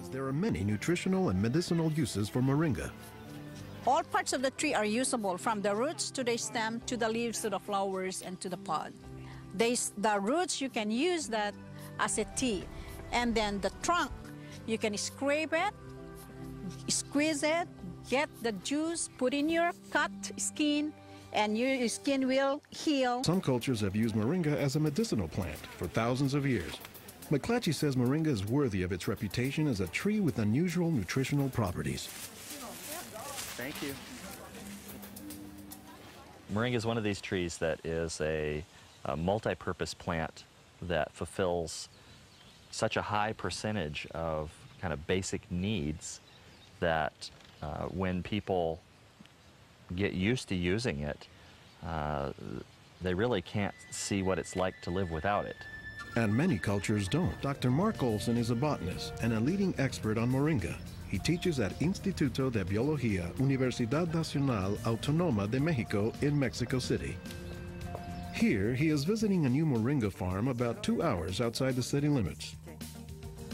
says there are many nutritional and medicinal uses for moringa. All parts of the tree are usable, from the roots to the stem, to the leaves, to the flowers, and to the pod. The roots, you can use that as a tea. And then the trunk, you can scrape it, squeeze it, get the juice, put in your cut skin, and your skin will heal. Some cultures have used moringa as a medicinal plant for thousands of years. McClatchy says moringa is worthy of its reputation as a tree with unusual nutritional properties. Thank you. Moringa is one of these trees that is a multi-purpose plant that fulfills such a high percentage of kind of basic needs that when people get used to using it, they really can't see what it's like to live without it. And many cultures don't. Dr. Mark Olson is a botanist and a leading expert on moringa. He teaches at Instituto de Biología, Universidad Nacional Autónoma de México in Mexico City. Here, he is visiting a new moringa farm about 2 hours outside the city limits.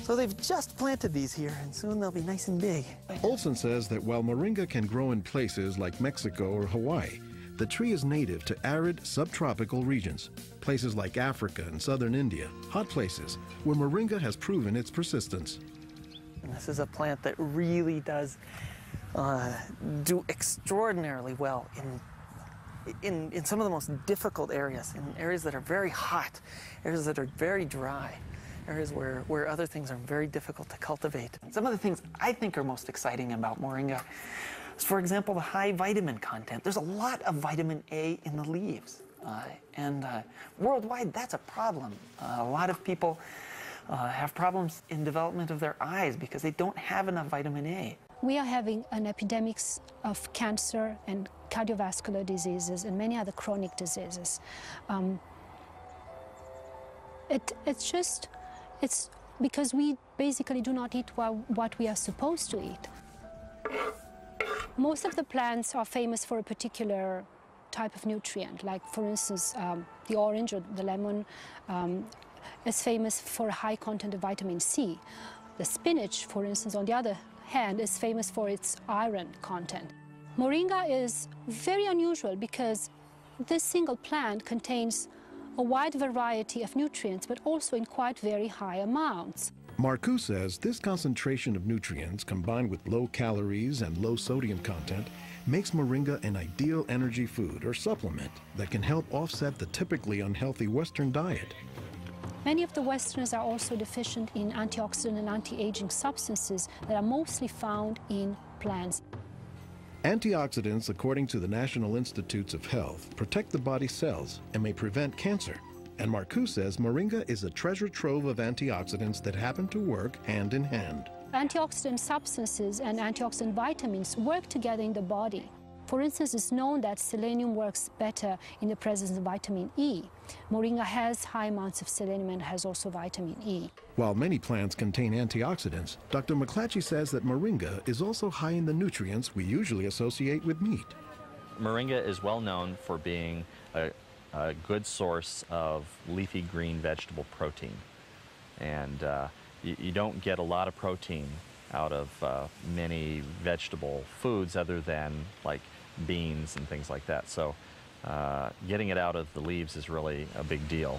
So they've just planted these here, and soon they'll be nice and big. Olson says that while moringa can grow in places like Mexico or Hawaii, the tree is native to arid subtropical regions, places like Africa and southern India, hot places where moringa has proven its persistence. And this is a plant that really does do extraordinarily well in some of the most difficult areas, in areas that are very hot, areas that are very dry, areas where other things are very difficult to cultivate. Some of the things I think are most exciting about moringa is, for example, the high vitamin content. There's a lot of vitamin A in the leaves, and worldwide that's a problem. A lot of people have problems in development of their eyes because they don't have enough vitamin A. We are having an epidemic of cancer and cardiovascular diseases and many other chronic diseases. It's because we basically do not eat what we are supposed to eat. Most of the plants are famous for a particular type of nutrient, like for instance the orange or the lemon is famous for a high content of vitamin C. The spinach, for instance, on the other hand, is famous for its iron content. Moringa is very unusual because this single plant contains a wide variety of nutrients, but also in quite very high amounts. Marcoux says this concentration of nutrients combined with low calories and low sodium content makes moringa an ideal energy food or supplement that can help offset the typically unhealthy Western diet. Many of the Westerners are also deficient in antioxidant and anti-aging substances that are mostly found in plants. Antioxidants, according to the National Institutes of Health, protect the body's cells and may prevent cancer. And Marcoux says moringa is a treasure trove of antioxidants that happen to work hand in hand. Antioxidant substances and antioxidant vitamins work together in the body. For instance, it's known that selenium works better in the presence of vitamin E. Moringa has high amounts of selenium and has also vitamin E. While many plants contain antioxidants, Dr. McClatchy says that moringa is also high in the nutrients we usually associate with meat. Moringa is well known for being a good source of leafy green vegetable protein. And you don't get a lot of protein out of many vegetable foods other than like beans and things like that. So getting it out of the leaves is really a big deal.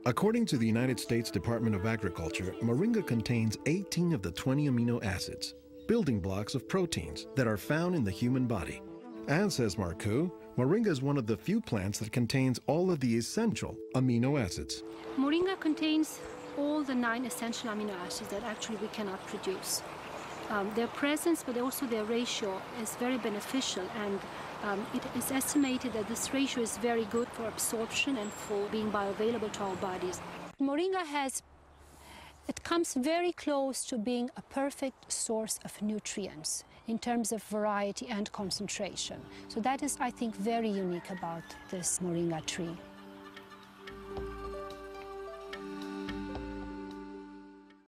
According to the United States Department of Agriculture, moringa contains 18 of the 20 amino acids, building blocks of proteins that are found in the human body. And says Marcoux, moringa is one of the few plants that contains all of the essential amino acids. Moringa contains all the 9 essential amino acids that actually we cannot produce. Their presence, but also their ratio, is very beneficial, and it is estimated that this ratio is very good for absorption and for being bioavailable to our bodies. Moringa comes very close to being a perfect source of nutrients in terms of variety and concentration. So that is, I think, very unique about this moringa tree.